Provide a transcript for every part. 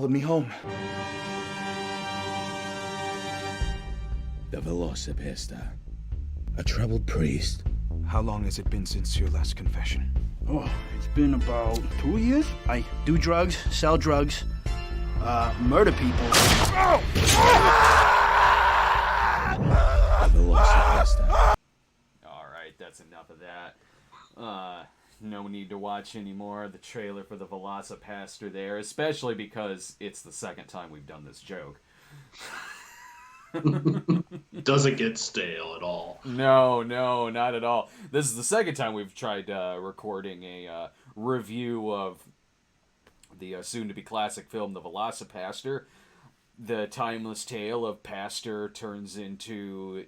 followed me home. The VelociPastor. A troubled priest. How long has it been since your last confession? Oh, it's been about 2 years. I do drugs, sell drugs, murder people. The VelociPastor. Alright, that's enough of that. No need to watch any more of the trailer for the VelociPastor there, especially because it's the second time we've done this joke. Doesn't get stale at all. No, not at all. This is the second time we've tried recording a review of the soon-to-be classic film, The VelociPastor. The timeless tale of pastor turns into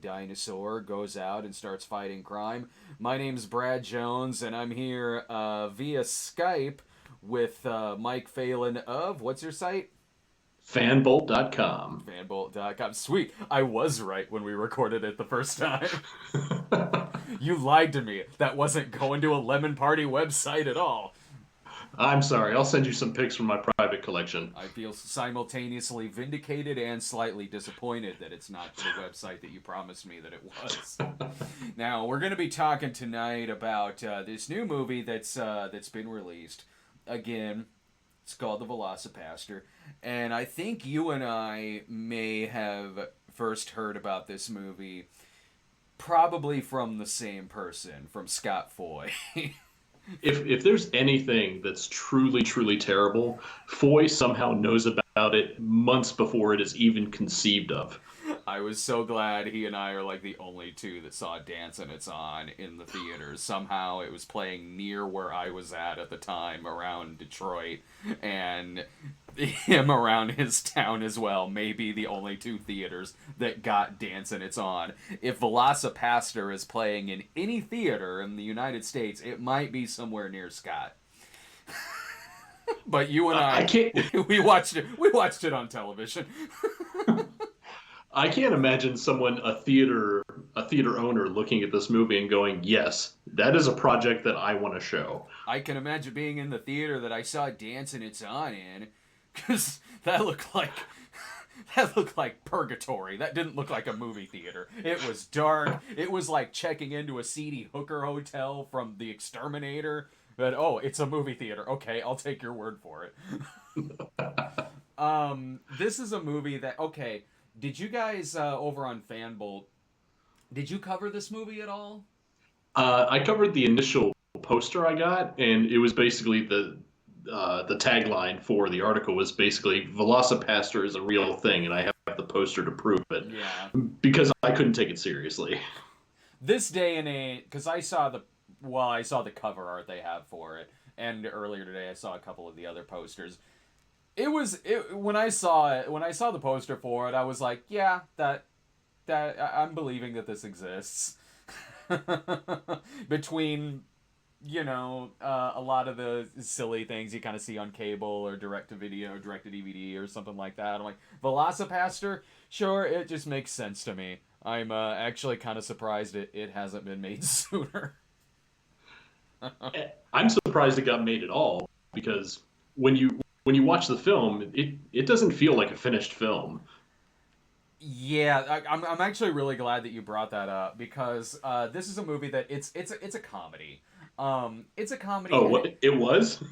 dinosaur, goes out and starts fighting crime. My name's Brad Jones, and I'm here via Skype with Mike Phelan of, what's your site? Fanbolt.com. Fanbolt.com. Sweet. I was right when we recorded it the first time. You lied to me. That wasn't going to a Lemon Party website at all. I'm sorry. I'll send you some pics from my private collection. I feel simultaneously vindicated and slightly disappointed that it's not the website that you promised me that it was. Now, we're going to be talking tonight about this new movie that's been released. Again, it's called The VelociPastor. And I think you and I may have first heard about this movie probably from the same person, from Scott Foy. If there's anything that's truly, truly terrible, Foy somehow knows about it months before it is even conceived of. I was so glad he and I are like the only two that saw Dancing It's On in the theaters. Somehow it was playing near where I was at the time, around Detroit, and him around his town as well. Maybe the only two theaters that got Dancing It's On. If VelociPastor is playing in any theater in the United States, it might be somewhere near Scott. But you and I can't. We watched it on television. I can't imagine a theater owner looking at this movie and going, yes, that is a project that I want to show. I can imagine being in the theater that I saw Dancing It's On in, because that looked like purgatory. That didn't look like a movie theater. It was dark. It was like checking into a seedy hooker hotel from The Exterminator. But, oh, it's a movie theater. Okay, I'll take your word for it. This is a movie that, okay, did you guys over on Fanbolt, did you cover this movie at all? I covered the initial poster I got, and it was basically the tagline for the article was basically VelociPastor is a real thing, and I have the poster to prove it. Yeah. Because I couldn't take it seriously. This day and age, because I saw the cover art they have for it, and earlier today I saw a couple of the other posters. When I saw the poster for it, I was like, yeah, that I'm believing that this exists. Between, a lot of the silly things you kind of see on cable or direct-to-video, direct-to-DVD or something like that. I'm like, VelociPastor? Sure, it just makes sense to me. I'm actually kind of surprised it hasn't been made sooner. I'm surprised it got made at all, because when you watch the film, it doesn't feel like a finished film. Yeah, I'm actually really glad that you brought that up, because this is a movie that it's a comedy. It's a comedy. Oh, what? It was?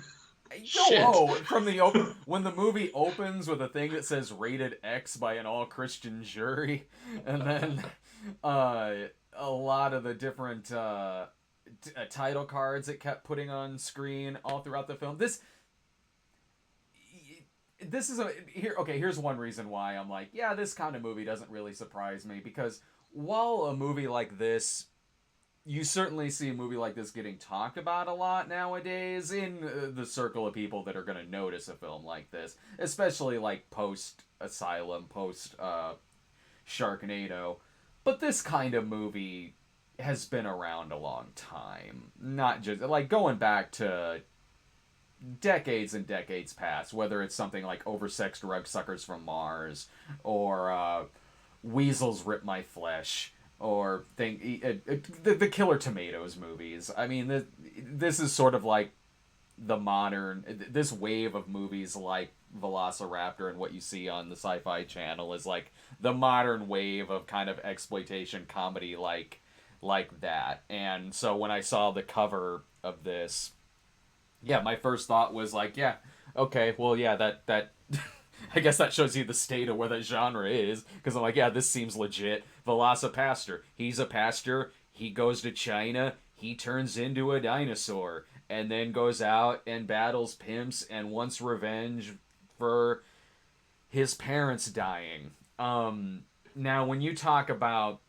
From the when the movie opens with a thing that says "Rated X" by an all-Christian jury, and then a lot of the different title cards it kept putting on screen all throughout the film. This is here's one reason why I'm like, yeah, this kind of movie doesn't really surprise me, because while a movie like this, you certainly see a movie like this getting talked about a lot nowadays in the circle of people that are going to notice a film like this, especially like post-Asylum, post-Sharknado. But this kind of movie has been around a long time. Not just, like, going back to decades and decades past, whether it's something like Oversexed Rug Suckers from Mars, or Weasels Rip My Flesh, or the Killer Tomatoes movies. I mean, this is sort of like the modern, this wave of movies like Velociraptor and what you see on the Sci-Fi Channel is like the modern wave of kind of exploitation comedy like that. And so when I saw the cover of this, yeah, my first thought was like, yeah, okay, well, yeah, that I guess that shows you the state of where that genre is, because I'm like, yeah, this seems legit. VelociPastor, he's a pastor, he goes to China, he turns into a dinosaur, and then goes out and battles pimps and wants revenge for his parents dying. Now, when you talk about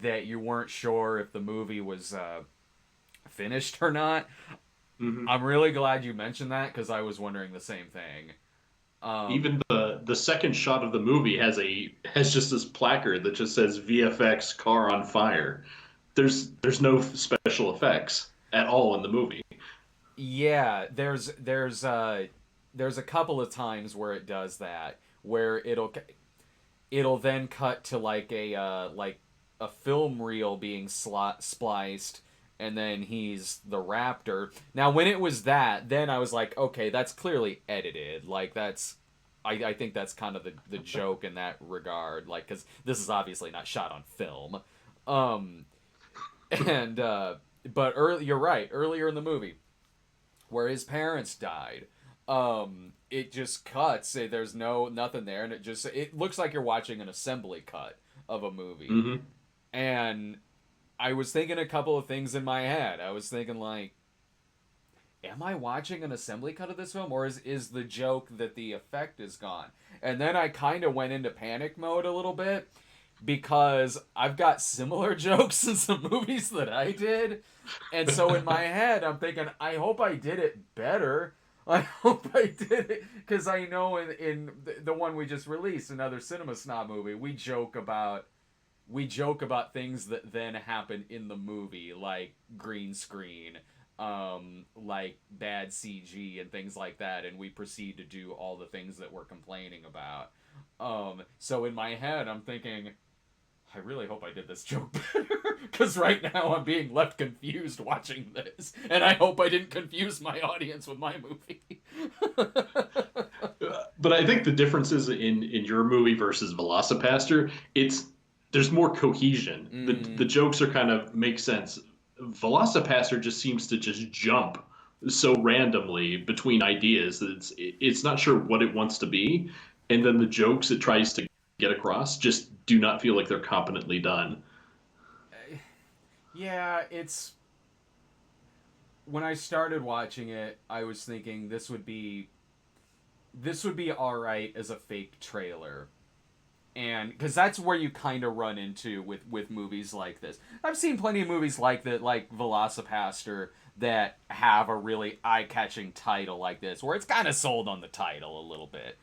that you weren't sure if the movie was finished or not, I'm really glad you mentioned that, because I was wondering the same thing. Even the second shot of the movie has just this placard that just says VFX car on fire. There's no special effects at all in the movie. Yeah, there's a couple of times where it does that, where it'll then cut to like a film reel being spliced, and then he's the raptor. Now, when it was that, then I was like, okay, that's clearly edited. Like, I think that's kind of the joke in that regard. Like, because this is obviously not shot on film. But you're right, earlier in the movie, where his parents died, it just cuts. There's nothing there, and it looks like you're watching an assembly cut of a movie. And I was thinking a couple of things in my head. I was thinking, like, am I watching an assembly cut of this film, or is the joke that the effect is gone? And then I kind of went into panic mode a little bit, because I've got similar jokes in some movies that I did. And so in my head, I'm thinking, I hope I did it better. I hope I did it, because I know in the one we just released, another Cinema Snob movie, we joke about things that then happen in the movie, like green screen, like bad CG and things like that, and we proceed to do all the things that we're complaining about. So in my head, I'm thinking, I really hope I did this joke better, because right now I'm being left confused watching this, and I hope I didn't confuse my audience with my movie. But I think the differences in your movie versus VelociPastor, there's more cohesion. The jokes are kind of make sense. VelociPastor just seems to just jump so randomly between ideas that it's not sure what it wants to be, and then the jokes it tries to get across just do not feel like they're competently done. Yeah, when I started watching it, I was thinking this would be all right as a fake trailer. And because that's where you kind of run into with movies like this. I've seen plenty of movies like that, like VelociPastor, that have a really eye-catching title like this, where it's kind of sold on the title a little bit.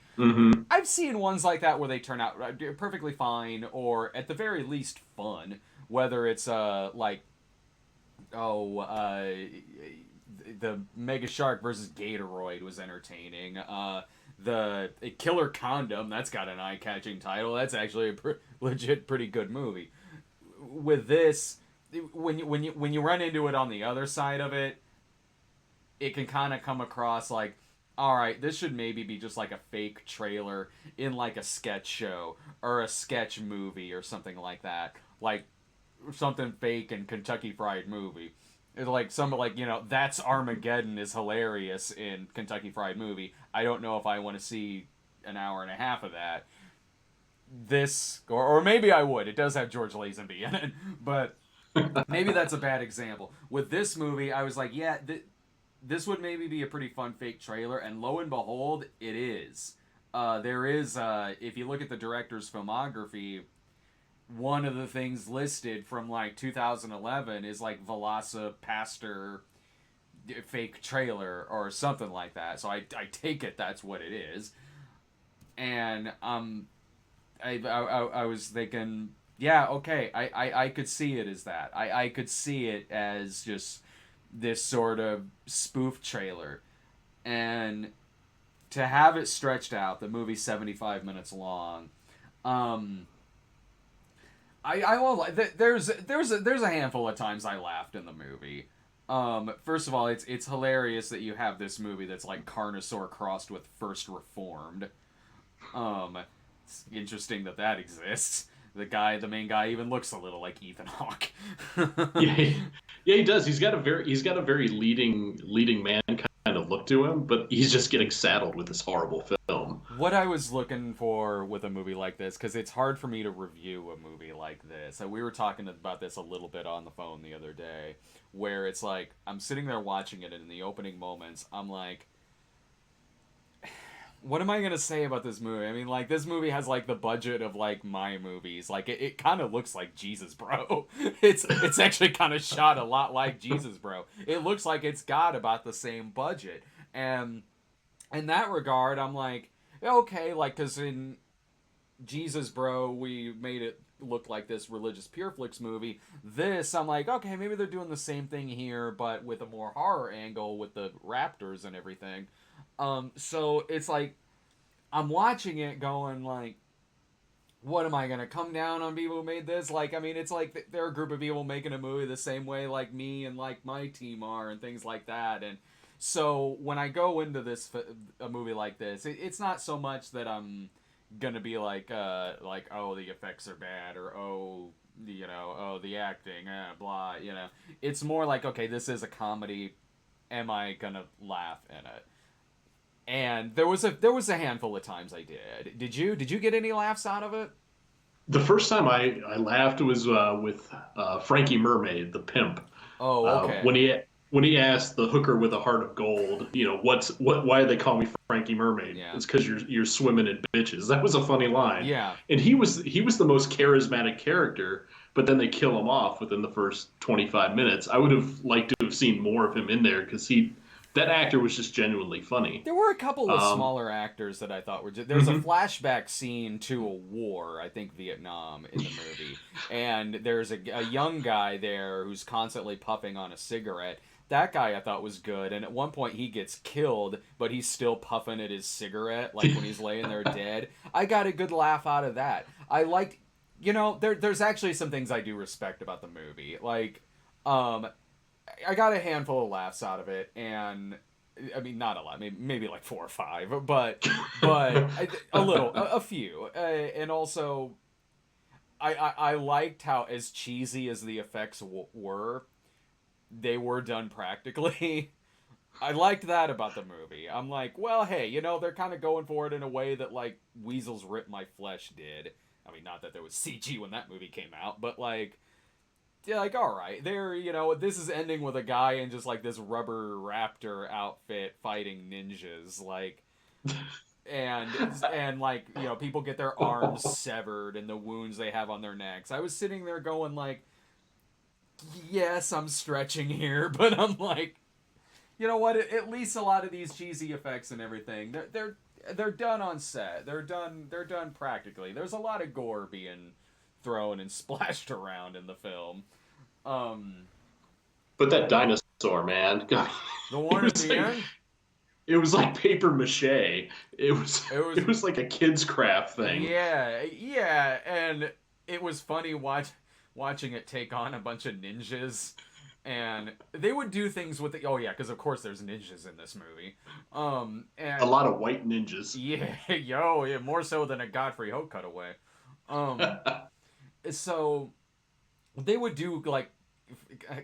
I've seen ones like that where they turn out perfectly fine, or at the very least fun. Whether it's the Mega Shark versus Gatoroid was entertaining. The Killer Condom, that's got an eye-catching title. That's actually a legit pretty good movie. With this, when you run into it on the other side of it, it can kind of come across like, all right, this should maybe be just like a fake trailer in like a sketch show or a sketch movie or something like that. Like something fake in Kentucky Fried Movie. It's like that's Armageddon is hilarious in Kentucky Fried Movie. I don't know if I want to see an hour and a half of that. This, or maybe I would. It does have George Lazenby in it, but maybe that's a bad example. With this movie, I was like, yeah, this would maybe be a pretty fun fake trailer, and lo and behold, it is. There is, if you look at the director's filmography, one of the things listed from like 2011 is like VelociPastor fake trailer or something like that. So I take it that's what it is. And I was thinking, yeah, okay, I could see it as that. I could see it as just this sort of spoof trailer. And to have it stretched out, the movie's 75 minutes long. I won't lie. There's a handful of times I laughed in the movie. First of all, it's hilarious that you have this movie that's like Carnosaur crossed with First Reformed. It's interesting that exists. The main guy, even looks a little like Ethan Hawke. Yeah, he does. He's got a very leading man kind of look to him, but he's just getting saddled with this horrible film. What I was looking for with a movie like this, because it's hard for me to review a movie like this. We were talking about this a little bit on the phone the other day, where it's like, I'm sitting there watching it, and in the opening moments, I'm like, what am I going to say about this movie? I mean, like, this movie has, like, the budget of, like, my movies. Like, it kind of looks like Jesus, bro. It's actually kind of shot a lot like Jesus, bro. It looks like it's got about the same budget. And in that regard, I'm like, okay, like, because in Jesus, bro, we made it look like this religious PureFlix movie. This, I'm like, okay, maybe they're doing the same thing here, but with a more horror angle with the raptors and everything. So it's like, I'm watching it going like, what am I gonna come down on people who made this? Like, I mean, it's like they're a group of people making a movie the same way like me and like my team are and things like that. And so when I go into a movie like this, it's not so much that I'm gonna be like, oh, the effects are bad, or oh, the acting, blah, It's more like, okay, this is a comedy. Am I gonna laugh in it? And there was a handful of times I did. Did you get any laughs out of it? The first time I laughed was with Frankie Mermaid, the pimp. Oh, okay. When he asked the hooker with a heart of gold, why do they call me Frankie Mermaid? Yeah. It's because you're swimming in bitches. That was a funny line. Yeah. And he was the most charismatic character, but then they kill him off within the first 25 minutes. I would have liked to have seen more of him in there because that actor was just genuinely funny. There were a couple of smaller actors that I thought were just... There was a flashback scene to a war, I think Vietnam, in the movie. And there's a young guy there who's constantly puffing on a cigarette. That guy I thought was good. And at one point he gets killed, but he's still puffing at his cigarette, like when he's laying there dead. I got a good laugh out of that. I liked... there's actually some things I do respect about the movie. Like, I got a handful of laughs out of it, and I mean, not a lot, maybe like 4 or 5, but a few, and also, I liked how, as cheesy as the effects were, they were done practically. I liked that about the movie. I'm like, well, hey, they're kind of going for it in a way that like Weasels Rip My Flesh did. I mean, not that there was CG when that movie came out, but like. Yeah, like, all right, this is ending with a guy in just like this rubber raptor outfit fighting ninjas, like, and like, people get their arms severed and the wounds they have on their necks. I was sitting there going like, yes, I'm stretching here, but I'm like, you know what? At least a lot of these cheesy effects and everything, they're done on set. They're done practically. There's a lot of gore being thrown and splashed around in the film. But that dinosaur, man, God, the one at the end? It was like paper mache. It was like a kid's craft thing. Yeah, and it was funny watching it take on a bunch of ninjas, and they would do things with it. Oh yeah, because of course there's ninjas in this movie. And a lot of white ninjas. Yeah, more so than a Godfrey Ho cutaway. So they would do like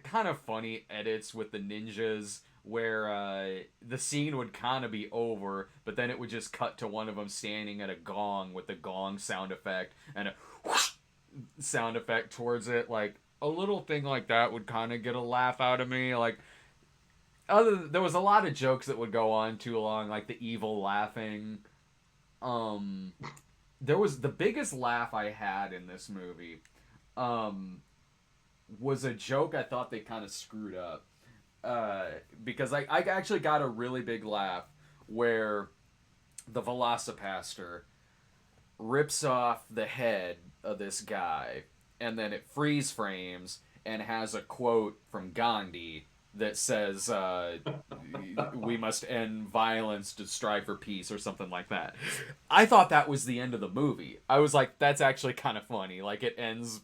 kind of funny edits with the ninjas where the scene would kind of be over, but then it would just cut to one of them standing at a gong with the gong sound effect and a whoosh sound effect towards it. Like a little thing like that would kind of get a laugh out of me. Like there was a lot of jokes that would go on too long, like the evil laughing. There was the biggest laugh I had in this movie. Was a joke I thought they kind of screwed up. Because I actually got a really big laugh where the VelociPastor rips off the head of this guy, and then it freeze frames and has a quote from Gandhi that says, we must end violence to strive for peace, or something like that. I thought that was the end of the movie. I was like, that's actually kind of funny. Like, it ends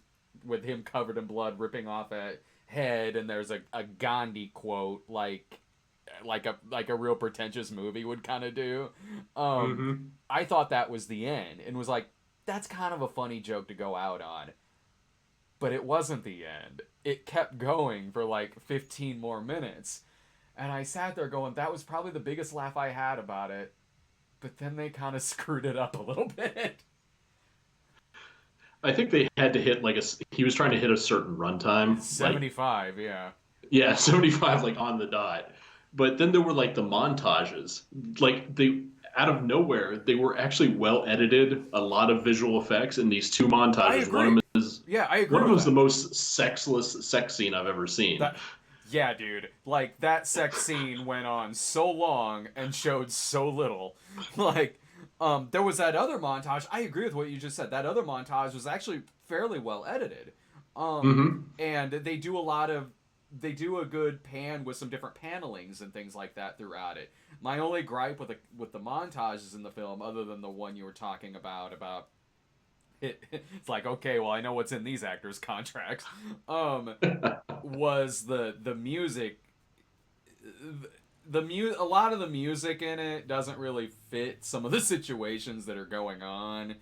with him covered in blood, ripping off a head, and there's a Gandhi quote like a real pretentious movie would kind of do. I thought that was the end, and was like, that's kind of a funny joke to go out on. But it wasn't the end. It kept going for like 15 more minutes. And I sat there going, that was probably the biggest laugh I had about it. But then they kind of screwed it up a little bit. I think they had to hit he was trying to hit a certain runtime. 75, yeah. Yeah, 75, like on the dot. But then there were like the montages. Like out of nowhere, they were actually well edited, a lot of visual effects in these two montages. I agree. One of them is I agree. One of them is the most sexless sex scene I've ever seen. Yeah, dude. Like, that sex scene went on so long and showed so little. Like, there was that other montage. I agree with what you just said. That other montage was actually fairly well edited. And they do a good pan with some different panelings and things like that throughout it. My only gripe with the montages in the film, other than the one you were talking about it's like, okay, well, I know what's in these actors' contracts, was the music. A lot of the music in it doesn't really fit some of the situations that are going on,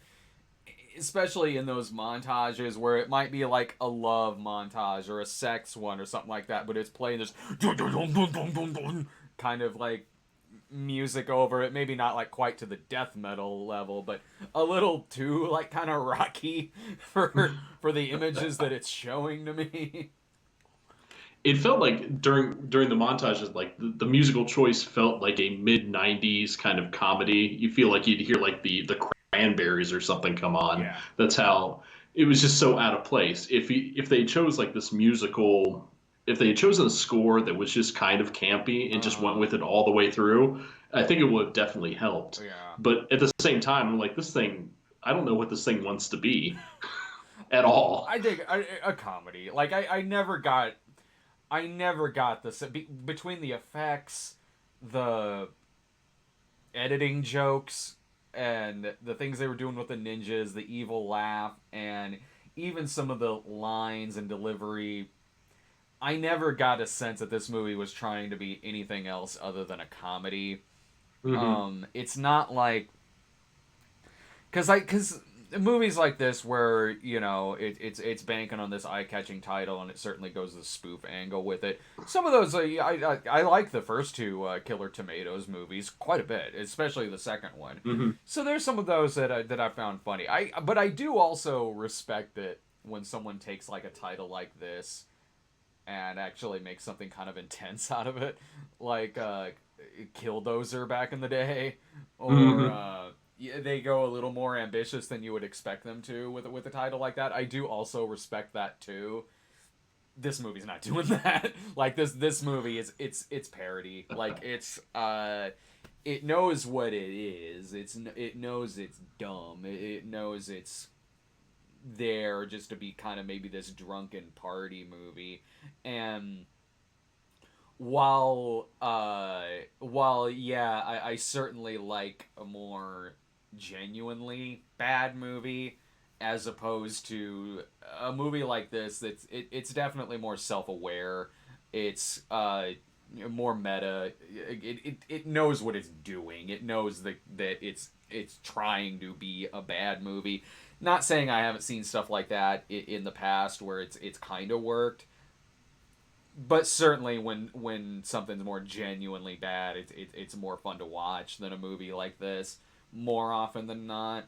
especially in those montages where it might be like a love montage or a sex one or something like that, but it's playing this kind of like music over it. Maybe not like quite to the death metal level, but a little too like kind of rocky for the images that it's showing to me. It felt like during the montages, like the musical choice felt like a mid-90s kind of comedy. You feel like you'd hear like the Cranberries or something come on. Yeah. That's how it was, just so out of place. If they chose like this musical, if they had chosen a score that was just kind of campy and just went with it all the way through, I think it would have definitely helped. Yeah. But at the same time, I'm like, I don't know what this thing wants to be at all. I dig a comedy. Like I never got the between the effects, the editing jokes, and the things they were doing with the ninjas, the evil laugh, and even some of the lines and delivery. I never got a sense that this movie was trying to be anything else other than a comedy. It's not like, because movies like this where, you know, it's banking on this eye-catching title, and it certainly goes the spoof angle with it. Some of those, I like the first two Killer Tomatoes movies quite a bit, especially the second one. So there's some of those that I found funny. But I do also respect it when someone takes like a title like this and actually makes something kind of intense out of it, like Killdozer back in the day, or they go a little more ambitious than you would expect them to with a title like that. I do also respect that too. This movie's not doing that. Like this movie it's parody. Like it knows what it is. It knows it's dumb. It knows it's there just to be kind of maybe this drunken party movie. And while yeah, I certainly like a more genuinely bad movie as opposed to a movie like this it's definitely more self-aware. It's more meta. It knows what it's doing. It knows that it's trying to be a bad movie. Not saying I haven't seen stuff like that in the past where it's kind of worked, but certainly when something's more genuinely bad, it's more fun to watch than a movie like this, more often than not.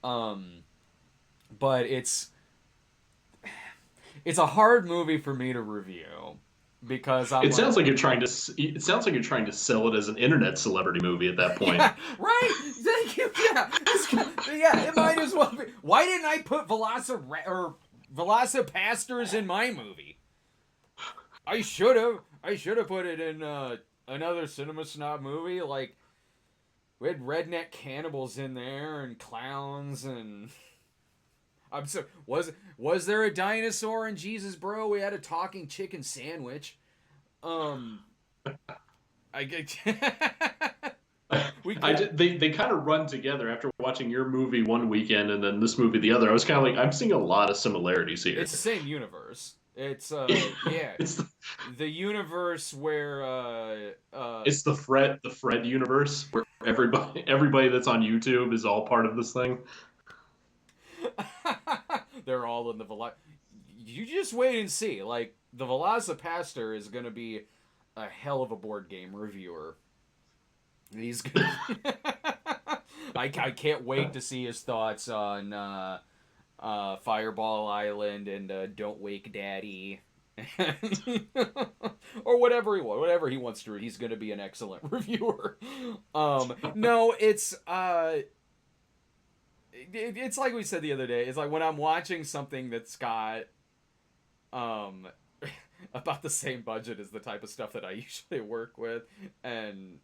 But it's a hard movie for me to review because it sounds like you're trying to sell it as an internet celebrity movie at that point. Yeah, right? Thank you. Yeah, it might as well be. Why didn't I put VelociPastors in my movie? I should have put it in another Cinema Snob movie. Like, we had redneck cannibals in there and clowns and. I'm so was there a dinosaur in Jesus, bro? We had a talking chicken sandwich. They kind of run together after watching your movie one weekend and then this movie the other. I was kind of like, I'm seeing a lot of similarities here. It's the same universe. It's yeah, It's the universe where it's the Fred universe where everybody that's on YouTube is all part of this thing. they're all in the You just wait and see. Like the VelociPastor is gonna be a hell of a board game reviewer. He's gonna. I can't wait to see his thoughts on Fireball Island and Don't Wake Daddy. Or whatever he wants to read. He's gonna be an excellent reviewer. No, it's like we said the other day. It's like when I'm watching something that's got about the same budget as the type of stuff that I usually work with, and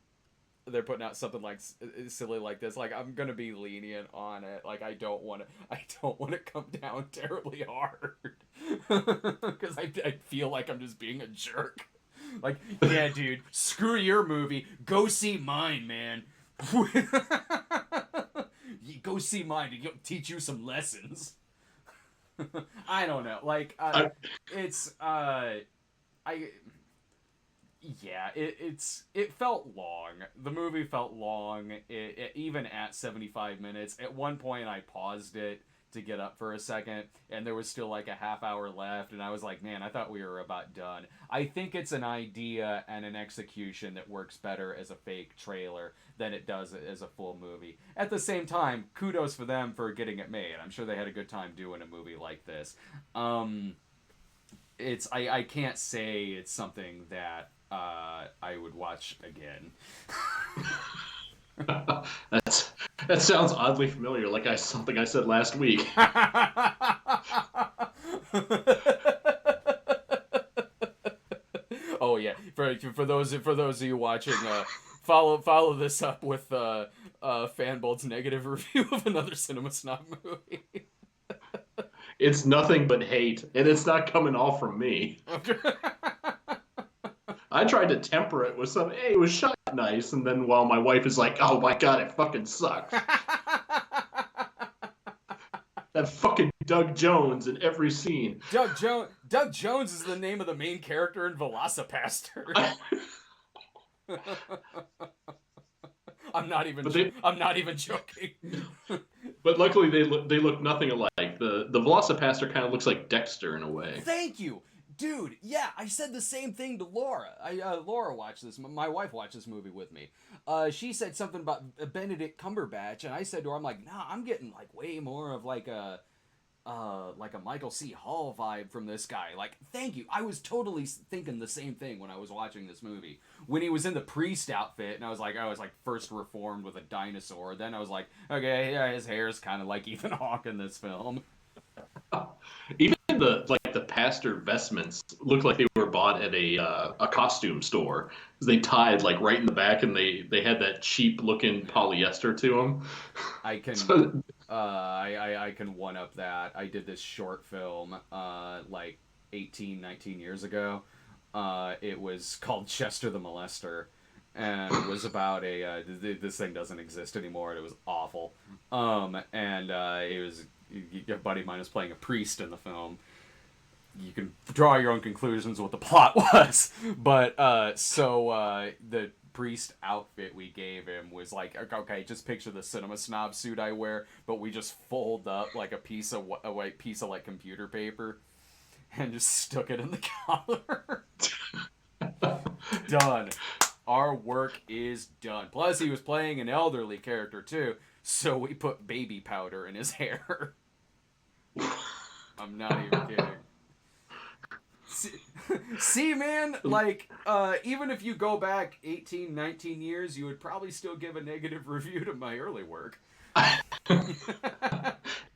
they're putting out something like silly like this. Like I'm gonna be lenient on it. Like I don't want to come down terribly hard because I feel like I'm just being a jerk. Like, yeah, dude, screw your movie. Go see mine, man. Go see mine to teach you some lessons. I don't know. Like, it's yeah, it felt long. The movie felt long. Even at 75 minutes. At one point, I paused it to get up for a second, and there was still like a half hour left, and I was like, man, I thought we were about done. I think it's an idea and an execution that works better as a fake trailer than it does as a full movie. At the same time, kudos for them for getting it made. I'm sure they had a good time doing a movie like this. I can't say it's something that I would watch again. That sounds oddly familiar, like something I said last week. Oh yeah, for those of you watching, follow this up with Fanbolt's negative review of another Cinema Snob movie. It's nothing but hate, and it's not coming all from me. I tried to temper it with some, hey, it was shot nice, and then while my wife is like, oh my god, it fucking sucks. That fucking Doug Jones in every scene. Doug Jones is the name of the main character in VelociPastor. I'm not even joking. But luckily they look nothing alike. The VelociPastor kind of looks like Dexter in a way. Thank you. Dude, yeah, I said the same thing to Laura. Laura watched this. My wife watched this movie with me. She said something about Benedict Cumberbatch, and I said to her, I'm like, nah, I'm getting like way more of like a Michael C. Hall vibe from this guy. Like, thank you. I was totally thinking the same thing when I was watching this movie. When he was in the priest outfit, and I was like first reformed with a dinosaur. Then I was like, okay, yeah, his hair's kind of like Ethan Hawke in this film. Even the pastor vestments looked like they were bought at a costume store. They tied like right in the back, and they had that cheap looking polyester to them. I can I can one up that. I did this short film like 19 years ago. It was called Chester the Molester, and it was about this thing doesn't exist anymore, and it was awful. It was a buddy of mine was playing a priest in the film. You can draw your own conclusions what the plot was, but the priest outfit we gave him was like, okay, just picture the Cinema Snob suit I wear, but we just fold up like a white piece of like computer paper, and just stuck it in the collar. Done. Our work is done. Plus, he was playing an elderly character too, so we put baby powder in his hair. I'm not even kidding. See, man, like, even if you go back 18, 19 years, you would probably still give a negative review to my early work.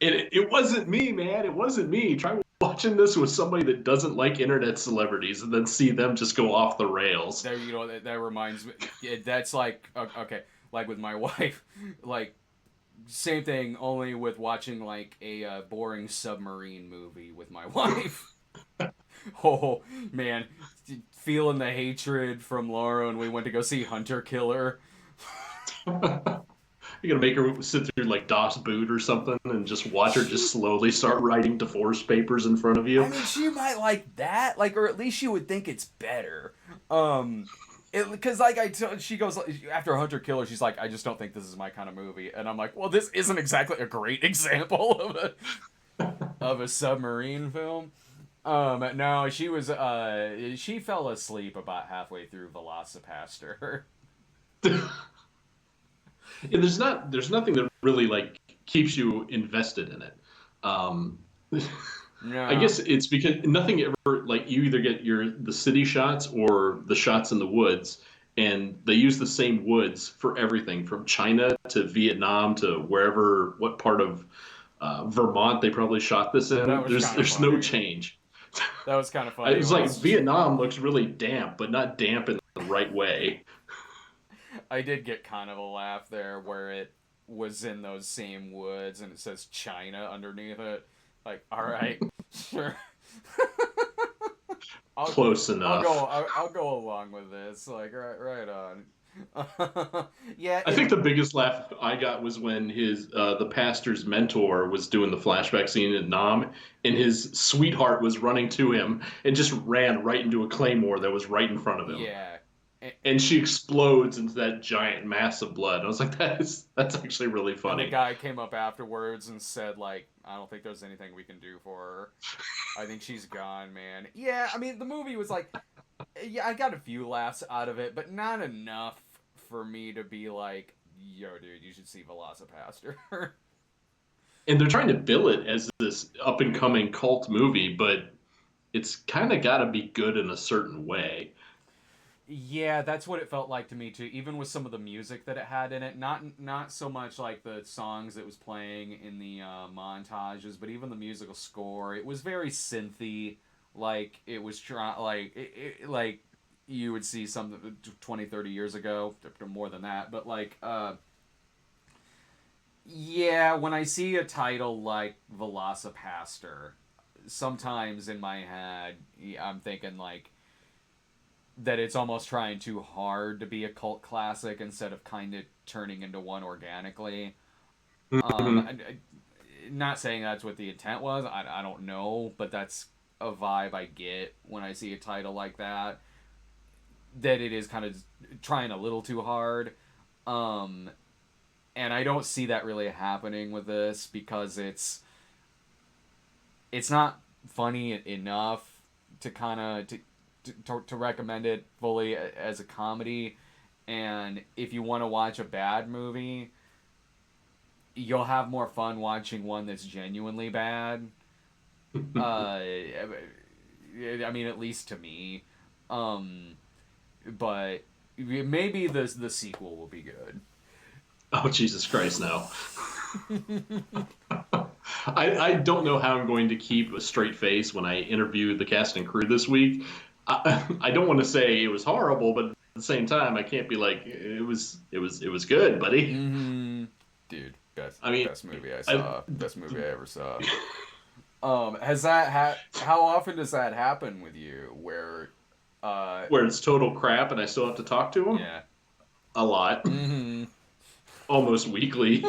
It wasn't me, man. It wasn't me. Try watching this with somebody that doesn't like internet celebrities and then see them just go off the rails. There, you know, that reminds me. That's like, okay, like with my wife, like, same thing, only with watching, like, a boring submarine movie with my wife. Oh, man. Feeling the hatred from Laura when we went to go see Hunter Killer. You're gonna make her sit through like DOS boot or something, and just watch her just slowly start writing divorce papers in front of you. I mean, she might like that, like, or at least she would think it's better. Because she goes after Hunter Killer, she's like, I just don't think this is my kind of movie, and I'm like, well, this isn't exactly a great example of a submarine film. No, she was she fell asleep about halfway through VelociPastor. Yeah, there's nothing that really like keeps you invested in it. No. I guess it's because nothing ever like you either get the city shots or the shots in the woods, and they use the same woods for everything from China to Vietnam to wherever what part of Vermont they probably shot this in. There's no change. That was kind of funny. It's like Vietnam looks really damp, but not damp in the right way. I did get kind of a laugh there where it was in those same woods and it says China underneath it. Like, all right, sure. Close enough. I'll go along with this. Like, right on. Yeah. I think the biggest laugh I got was when the pastor's mentor was doing the flashback scene in Nam, and his sweetheart was running to him and just ran right into a claymore that was right in front of him. Yeah. And she explodes into that giant mass of blood. I was like, that's actually really funny. And the guy came up afterwards and said, like, I don't think there's anything we can do for her. I think she's gone, man. Yeah, I mean, the movie was like, yeah, I got a few laughs out of it, but not enough for me to be like, yo, dude, you should see VelociPastor. And they're trying to bill it as this up-and-coming cult movie, but it's kind of got to be good in a certain way. Yeah, that's what it felt like to me too. Even with some of the music that it had in it, not so much like the songs that was playing in the montages, but even the musical score. It was very synthy, like it was like you would see something 20, 30 years ago, more than that. But like, yeah, when I see a title like VelociPastor, sometimes in my head I'm thinking like that it's almost trying too hard to be a cult classic instead of kind of turning into one organically. Not saying that's what the intent was. I don't know, but that's a vibe I get when I see a title like that. That it is kind of trying a little too hard. And I don't see that really happening with this because it's not funny enough to kind of to recommend it fully as a comedy. And if you want to watch a bad movie, you'll have more fun watching one that's genuinely bad. I mean, at least to me. But maybe the sequel will be good. Oh, Jesus Christ, no. I don't know how I'm going to keep a straight face when I interview the cast and crew this week. I don't want to say it was horrible, but at the same time, I can't be like it was good, buddy. Mm-hmm. Dude, best movie I saw. Best movie I ever saw. Has that how often does that happen with you? Where it's total crap and I still have to talk to him? Yeah, a lot. Mm-hmm. Almost weekly.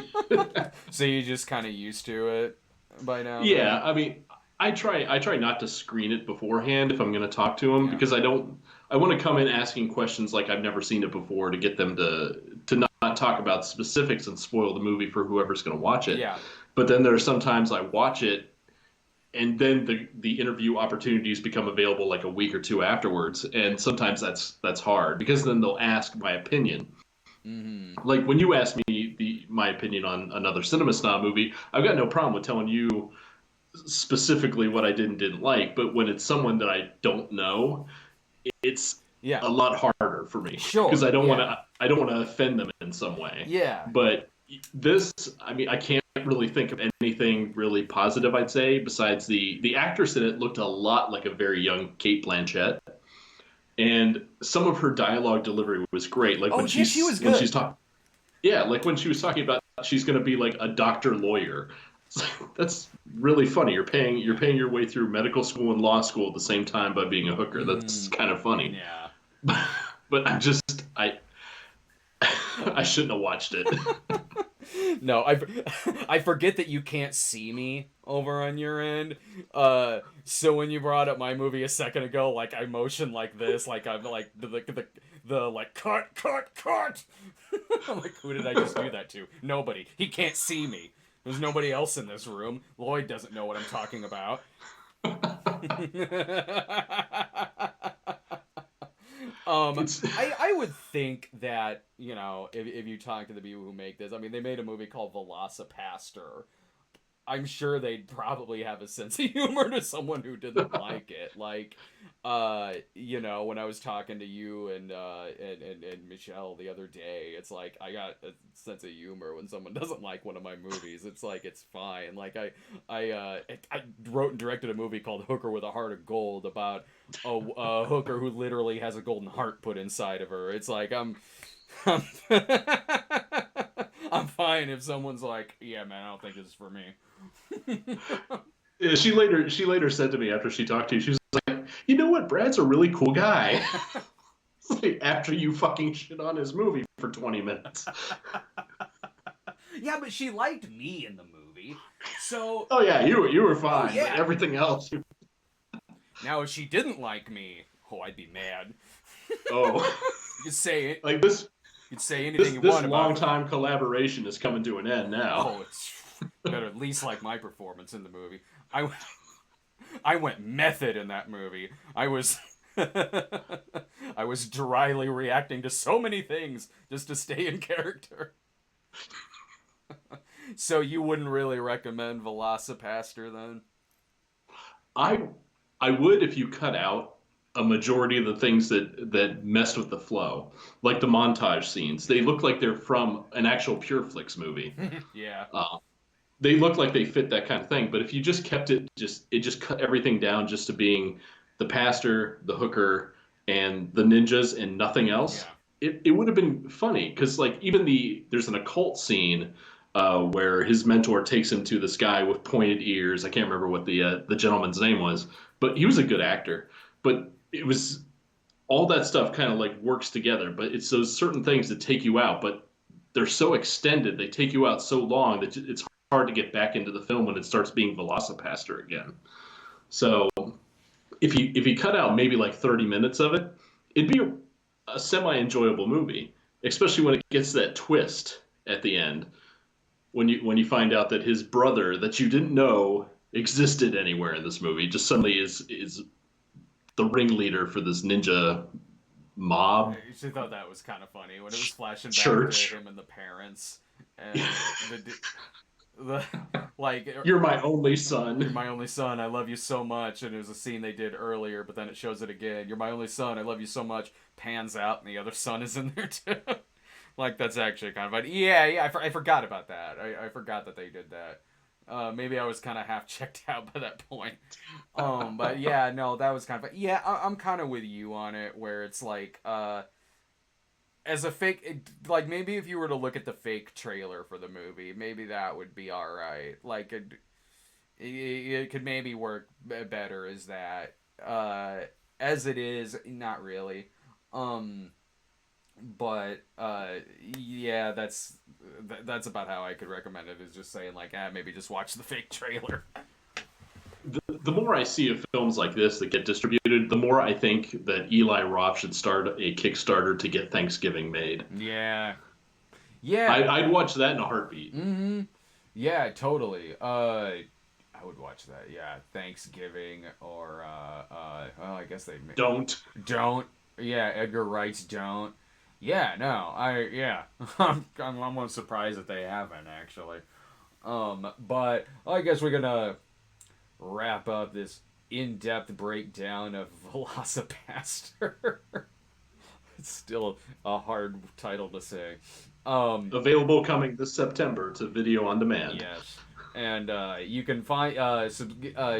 So you just kind of used to it by now? Yeah, I mean, I try not to screen it beforehand if I'm going to talk to them because I want to come in asking questions like I've never seen it before to get them to not talk about specifics and spoil the movie for whoever's going to watch it. Yeah. But then there are sometimes I watch it and then the interview opportunities become available like a week or two afterwards, and sometimes that's hard because then they'll ask my opinion. Mm-hmm. Like when you asked me my opinion on another Cinema Snob movie, I've got no problem with telling you specifically what I did and didn't like, but when it's someone that I don't know, it's a lot harder for me. Sure. Because I don't want to offend them in some way. Yeah. But this, I mean, I can't really think of anything really positive, I'd say, besides the actress in it looked a lot like a very young Cate Blanchett. And some of her dialogue delivery was great. Like when she was good. When she's talking, like when she was talking about she's going to be like a doctor lawyer. That's really funny. You're paying your way through medical school and law school at the same time by being a hooker. That's kind of funny. Yeah. But I shouldn't have watched it. No, I forget that you can't see me over on your end. So when you brought up my movie a second ago, like I motioned like this, like I'm like the like cut. I'm like, who did I just do that to? Nobody. He can't see me. There's nobody else in this room. Lloyd doesn't know what I'm talking about. I would think that, you know, if you talk to the people who make this, I mean, they made a movie called VelociPastor. I'm sure they'd probably have a sense of humor to someone who didn't like it. Like, you know, when I was talking to you and Michelle the other day, it's like I got a sense of humor when someone doesn't like one of my movies. It's like it's fine. Like I wrote and directed a movie called Hooker with a Heart of Gold about a hooker who literally has a golden heart put inside of her. It's like I'm I'm fine if someone's like, yeah, man, I don't think this is for me. Yeah, she later said to me after she talked to you, she was like, you know what, Brad's a really cool guy. It's like, after you fucking shit on his movie for 20 minutes. Yeah, but she liked me in the movie, so. Oh yeah, you were fine. Oh, yeah. But everything else. Now, if she didn't like me, I'd be mad. Oh. You could say it. Like this. You could say anything you This want about long it. time collaboration is coming to an end now. Oh, it's better at least like my performance in the movie. I went method in that movie. I was dryly reacting to so many things just to stay in character. So you wouldn't really recommend VelociPastor then? I would if you cut out a majority of the things that messed with the flow, like the montage scenes. They look like they're from an actual Pure Flix movie. Yeah. They look like they fit that kind of thing. But if you just kept it just cut everything down just to being the pastor, the hooker, and the ninjas and nothing else, it would have been funny. Because like even there's an occult scene where his mentor takes him to this guy with pointed ears. I can't remember what the gentleman's name was, but he was a good actor. But it was all that stuff kind of like works together. But it's those certain things that take you out, but they're so extended, they take you out so long that it's hard to get back into the film when it starts being VelociPastor again. So if you cut out maybe like 30 minutes of it, it'd be a semi-enjoyable movie, especially when it gets that twist at the end. When you find out that his brother that you didn't know existed anywhere in this movie just suddenly is the ringleader for this ninja mob. She thought that was kind of funny when it was flashing back Church. to him and the parents and the like. You're my only son. You're my only son. I love you so much. And it was a scene they did earlier, but then it shows it again. You're my only son. I love you so much. Pans out, and the other son is in there too. Like that's actually kind of funny. Yeah. I forgot about that. I forgot that they did that. Maybe I was kind of half checked out by that point. But yeah, no, that was kind of... Yeah, I'm kind of with you on it, where it's like, as a fake... Like, maybe if you were to look at the fake trailer for the movie, maybe that would be alright. Like, it could maybe work better as that. As it is, not really. But yeah, that's about how I could recommend it, is just saying like, maybe just watch the fake trailer. The more I see of films like this that get distributed, the more I think that Eli Roth should start a Kickstarter to get Thanksgiving made. Yeah. I'd watch that in a heartbeat. Mm-hmm. Yeah, totally. I would watch that. Yeah, Thanksgiving or well, I guess they Don't. Yeah, Edgar Wright's Don't. Yeah, no, I'm almost surprised that they haven't actually. But I guess we're gonna wrap up this in-depth breakdown of VelociPastor. It's still a hard title to say. Available coming this September to video on demand. Yes, and you can find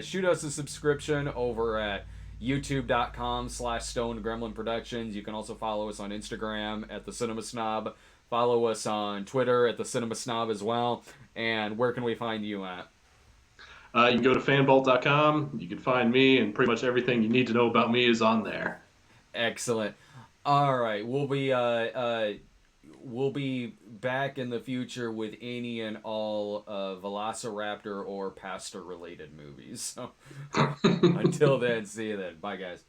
shoot us a subscription over at youtube.com/Stone Gremlin Productions. You can also follow us on Instagram at The Cinema Snob. Follow us on Twitter at The Cinema Snob as well. And where can we find you at? You can go to fanbolt.com. You can find me, and pretty much everything you need to know about me is on there. Excellent. All right, we'll be back in the future with any and all Velociraptor or Pastor related movies. So until then, see you then. Bye, guys.